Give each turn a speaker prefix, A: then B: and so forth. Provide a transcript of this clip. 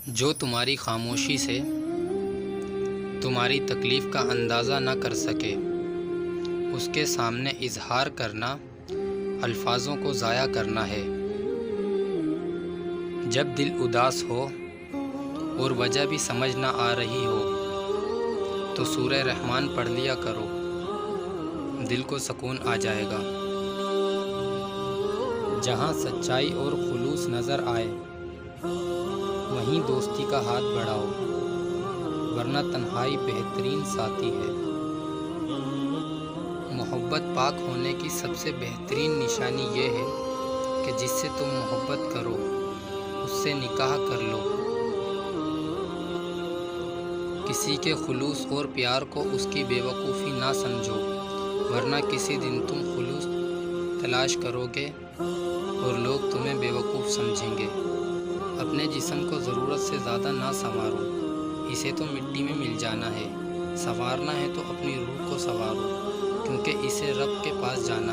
A: جو تمہاری خاموشی سے تمہاری تکلیف کا اندازہ نہ کر سکے، اس کے سامنے اظہار کرنا الفاظوں کو ضائع کرنا ہے۔ جب دل اداس ہو اور وجہ بھی سمجھ نہ آ رہی ہو تو سورہ رحمان پڑھ لیا کرو، دل کو سکون آ جائے گا۔ جہاں سچائی اور خلوص نظر آئے وہیں دوستی کا ہاتھ بڑھاؤ، ورنہ تنہائی بہترین ساتھی ہے۔ محبت پاک ہونے کی سب سے بہترین نشانی یہ ہے کہ جس سے تم محبت کرو اس سے نکاح کر لو۔ کسی کے خلوص اور پیار کو اس کی بے وقوفی نہ سمجھو، ورنہ کسی دن تم خلوص تلاش کرو گے اور لوگ تمہیں بے وقوف سمجھیں گے۔ اپنے جسم کو ضرورت سے زیادہ نہ سنوارو، اسے تو مٹی میں مل جانا ہے۔ سنوارنا ہے تو اپنی روح کو سنوارو، کیونکہ اسے رب کے پاس جانا